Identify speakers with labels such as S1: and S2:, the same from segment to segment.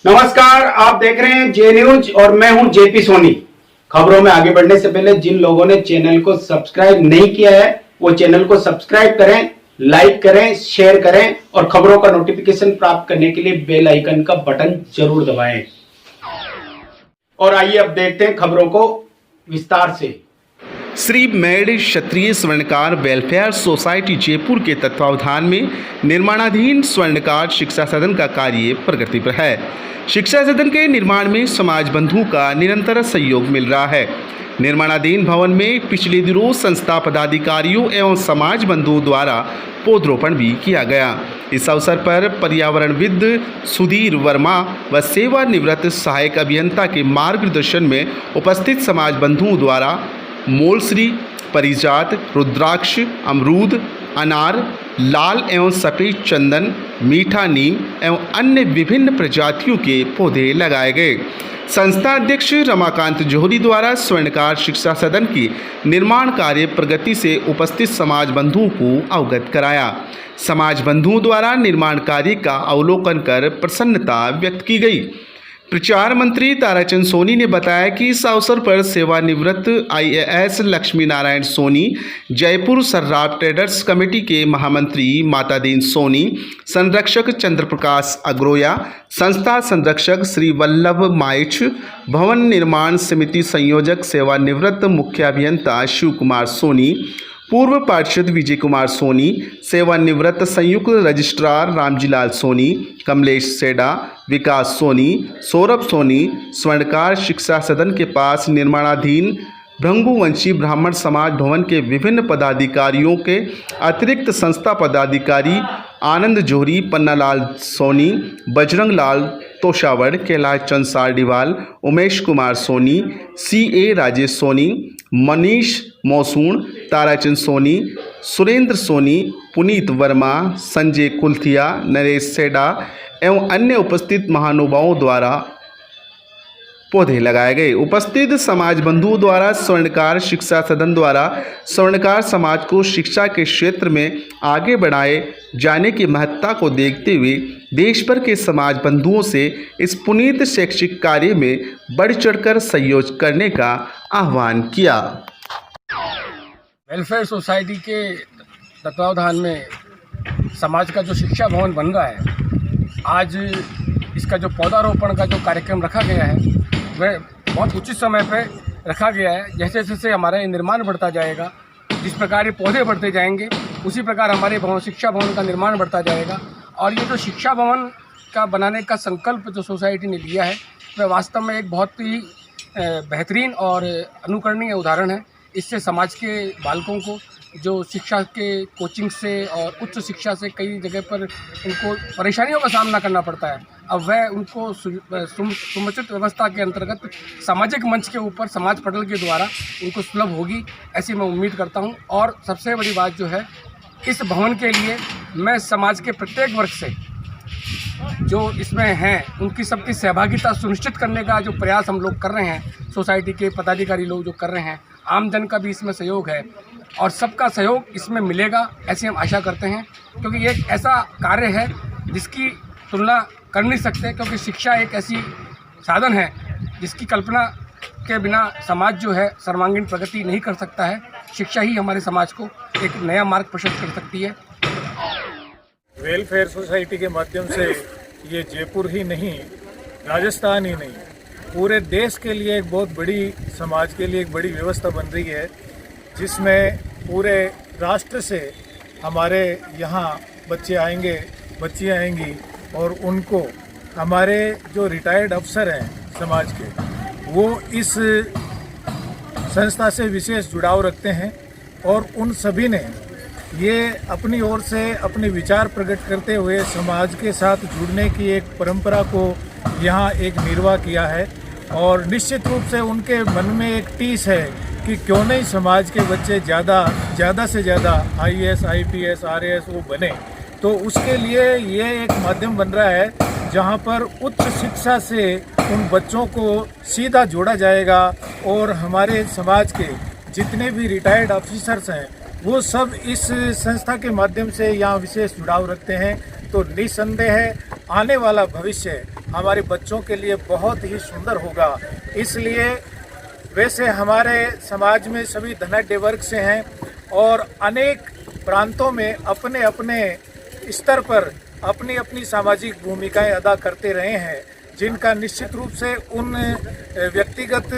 S1: नमस्कार, आप देख रहे हैं जे न्यूज और मैं हूं जेपी सोनी। खबरों में आगे बढ़ने से पहले जिन लोगों ने चैनल को सब्सक्राइब नहीं किया है वो चैनल को सब्सक्राइब करें, लाइक करें, शेयर करें और खबरों का नोटिफिकेशन प्राप्त करने के लिए बेल आइकन का बटन जरूर दबाएं। और आइए अब देखते हैं खबरों को विस्तार से।
S2: श्री मेड क्षत्रिय स्वर्णकार वेलफेयर सोसाइटी जयपुर के तत्वावधान में निर्माणाधीन स्वर्णकार शिक्षा सदन का कार्य प्रगति पर है। शिक्षा सदन के निर्माण में समाज बंधुओं का निरंतर सहयोग मिल रहा है। निर्माणाधीन भवन में पिछले दिनों संस्था पदाधिकारियों एवं समाज बंधुओं द्वारा पौधरोपण भी किया गया। इस अवसर पर पर्यावरणविद सुधीर वर्मा व सेवानिवृत्त सहायक अभियंता के मार्गदर्शन में उपस्थित समाज बंधुओं द्वारा मोलश्री, परिजात, रुद्राक्ष, अमरूद, अनार, लाल एवं सफ़ेद चंदन, मीठा नीम एवं अन्य विभिन्न प्रजातियों के पौधे लगाए गए। संस्था अध्यक्ष रमाकांत जोहरी द्वारा स्वर्णकार शिक्षा सदन की निर्माण कार्य प्रगति से उपस्थित समाज बंधुओं को अवगत कराया। समाज बंधुओं द्वारा निर्माण कार्य का अवलोकन कर प्रसन्नता व्यक्त की गई। प्रचार मंत्री ताराचंद सोनी ने बताया कि इस अवसर पर सेवानिवृत्त IAS Lakshmi Narayan Soni, Jaipur Sarraf traders committee के महामंत्री मातादीन सोनी, संरक्षक चंद्रप्रकाश अग्रोया, संस्था संरक्षक श्री वल्लभ माइच, भवन निर्माण समिति संयोजक सेवानिवृत्त मुख्य अभियंता शिव कुमार सोनी, पूर्व पार्षद विजय कुमार सोनी, सेवानिवृत्त संयुक्त रजिस्ट्रार रामजीलाल सोनी, कमलेश सेडा, विकास सोनी, सौरभ सोनी, स्वर्णकार शिक्षा सदन के पास निर्माणाधीन भृंगुवंशी ब्राह्मण समाज भवन के विभिन्न पदाधिकारियों के अतिरिक्त संस्था पदाधिकारी आनंद जोहरी, पन्नालाल सोनी, बजरंग लाल तोशावड़, कैलाश चंद सारडीवाल, उमेश कुमार सोनी, CA राजेश सोनी, मनीष मौसून, ताराचंद सोनी, सुरेंद्र सोनी, पुनीत वर्मा, संजय कुल्थिया, नरेश सेडा एवं अन्य उपस्थित महानुभावों द्वारा पौधे लगाए गए। उपस्थित समाज बंधुओं द्वारा स्वर्णकार शिक्षा सदन द्वारा स्वर्णकार समाज को शिक्षा के क्षेत्र में आगे बढ़ाए जाने की महत्ता को देखते हुए देश भर के समाज बंधुओं से इस पुनीत शैक्षिक कार्य में बढ़ चढ़कर सहयोग करने का आह्वान किया।
S3: वेलफेयर सोसाइटी के तत्वावधान में समाज का जो शिक्षा भवन बन रहा है, आज इसका जो पौधारोपण का जो कार्यक्रम रखा गया है वह बहुत उचित समय पर रखा गया है। जैसे जैसे हमारा निर्माण बढ़ता जाएगा, जिस प्रकार ये पौधे बढ़ते जाएंगे उसी प्रकार हमारे शिक्षा भवन का निर्माण बढ़ता जाएगा। और ये जो शिक्षा भवन का बनाने का संकल्प जो सोसाइटी ने लिया है वह वास्तव में एक बहुत ही बेहतरीन और अनुकरणीय उदाहरण है। इससे समाज के बालकों को जो शिक्षा के कोचिंग से और उच्च शिक्षा से कई जगह पर उनको परेशानियों का सामना करना पड़ता है, अब वह उनको समुचित व्यवस्था के अंतर्गत सामाजिक मंच के ऊपर समाज पटल के द्वारा उनको सुलभ होगी, ऐसी मैं उम्मीद करता हूं। और सबसे बड़ी बात जो है, इस भवन के लिए मैं समाज के प्रत्येक वर्ग से जो इसमें हैं उनकी सबकी सहभागिता सुनिश्चित करने का जो प्रयास हम लोग कर रहे हैं, सोसाइटी के पदाधिकारी लोग जो कर रहे हैं, आमजन का भी इसमें सहयोग है और सबका सहयोग इसमें मिलेगा, ऐसी हम आशा करते हैं। क्योंकि ये एक ऐसा कार्य है जिसकी तुलना कर नहीं सकते, क्योंकि शिक्षा एक ऐसी साधन है जिसकी कल्पना के बिना समाज जो है सर्वांगीण प्रगति नहीं कर सकता है। शिक्षा ही हमारे समाज को एक नया मार्ग प्रशस्त कर सकती है।
S4: वेलफेयर सोसाइटी के माध्यम से ये जयपुर ही नहीं, राजस्थान ही नहीं, पूरे देश के लिए एक बहुत बड़ी, समाज के लिए एक बड़ी व्यवस्था बन रही है, जिसमें पूरे राष्ट्र से हमारे यहाँ बच्चे आएंगे, बच्चियाँ आएंगी और उनको हमारे जो रिटायर्ड अफसर हैं समाज के, वो इस संस्था से विशेष जुड़ाव रखते हैं और उन सभी ने ये अपनी ओर से अपने विचार प्रकट करते हुए समाज के साथ जुड़ने की एक परंपरा को यहाँ एक निर्वाह किया है। और निश्चित रूप से उनके मन में एक टीस है कि क्यों नहीं समाज के बच्चे ज़्यादा से ज़्यादा IAS, IPS, RAS वो बने। तो उसके लिए ये एक माध्यम बन रहा है जहाँ पर उच्च शिक्षा से उन बच्चों को सीधा जोड़ा जाएगा और हमारे समाज के जितने भी रिटायर्ड ऑफिसर्स हैं वो सब इस संस्था के माध्यम से यहाँ विशेष जुड़ाव रखते हैं। तो निस्संदेह आने वाला भविष्य हमारे बच्चों के लिए बहुत ही सुंदर होगा। इसलिए वैसे हमारे समाज में सभी धनाढ्य वर्ग से हैं और अनेक प्रांतों में अपने अपने स्तर पर अपनी अपनी सामाजिक भूमिकाएं अदा करते रहे हैं, जिनका निश्चित रूप से उन व्यक्तिगत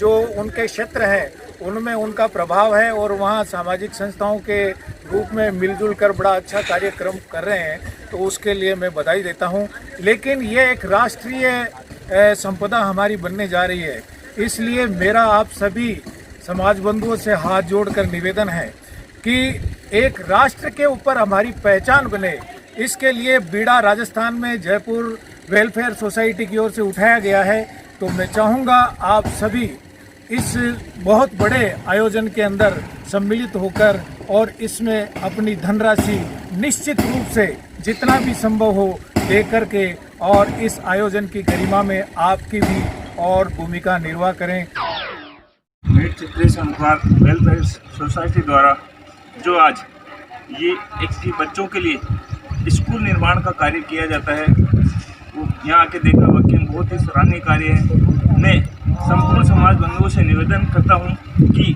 S4: जो उनके क्षेत्र हैं उनमें उनका प्रभाव है और वहाँ सामाजिक संस्थाओं के रूप में मिलजुल कर बड़ा अच्छा कार्यक्रम कर रहे हैं, तो उसके लिए मैं बधाई देता हूँ। लेकिन ये एक राष्ट्रीय संपदा हमारी बनने जा रही है, इसलिए मेरा आप सभी समाज बंधुओं से हाथ जोड़कर निवेदन है कि एक राष्ट्र के ऊपर हमारी पहचान बने, इसके लिए बीड़ा राजस्थान में जयपुर वेलफेयर सोसाइटी की ओर से उठाया गया है। तो मैं चाहूँगा आप सभी इस बहुत बड़े आयोजन के अंदर सम्मिलित होकर और इसमें अपनी धनराशि निश्चित रूप से जितना भी संभव हो दे करके और इस आयोजन की गरिमा में आपकी भी और भूमिका निर्वाह करें।
S5: मेड क्षत्रिय संघवार वेलफेयर सोसाइटी द्वारा जो आज ये एक बच्चों के लिए स्कूल निर्माण का कार्य किया जाता है, वो यहाँ आके देखा वाकई बहुत ही सराहनीय कार्य है। मैं संपूर्ण समाज बंधुओं से निवेदन करता हूँ कि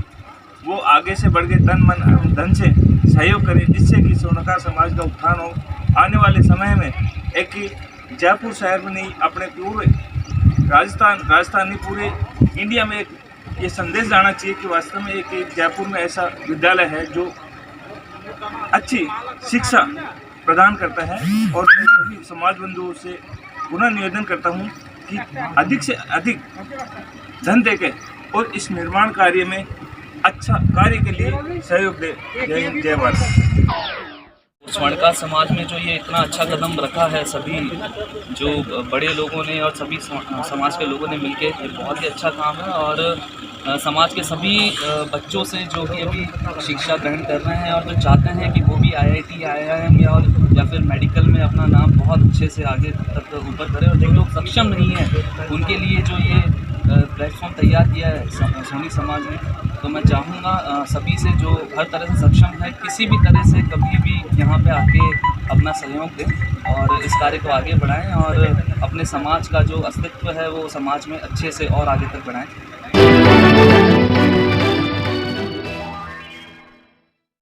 S5: वो आगे से बढ़ के तन मन धन से सहयोग करें, जिससे कि स्वर्णकार समाज का उत्थान हो। आने वाले समय में एक जयपुर शहर में नहीं, अपने पूरे राजस्थान नहीं पूरे इंडिया में एक ये संदेश जाना चाहिए कि वास्तव में एक जयपुर में ऐसा विद्यालय है जो अच्छी शिक्षा प्रदान करता है। और मैं सभी समाज बंधुओं से पुनः निवेदन करता हूं कि अधिक से अधिक धन देके और इस निर्माण कार्य में अच्छा कार्य के लिए सहयोग दे। जय हिंद, जय भारत।
S6: स्वर्णकार समाज में जो ये इतना अच्छा कदम रखा है, सभी जो बड़े लोगों ने और सभी समाज के लोगों ने मिलके, ये बहुत ही अच्छा काम है। और समाज के सभी बच्चों से जो कि अभी शिक्षा ग्रहण कर रहे हैं और जो चाहते हैं कि वो भी IIT IIM या फिर मेडिकल में अपना नाम बहुत अच्छे से आगे तक ऊपर करें, और जो लोग सक्षम नहीं हैं उनके लिए जो ये प्लेटफॉर्म तैयार किया है सोनी समाज ने, तो मैं चाहूँगा सभी से जो हर तरह से सक्षम है, किसी भी तरह से कभी भी यहाँ पे आके अपना सहयोग दें और इस कार्य को आगे बढ़ाएं और अपने समाज का जो अस्तित्व है वो समाज में अच्छे से और आगे तक बढ़ाएं।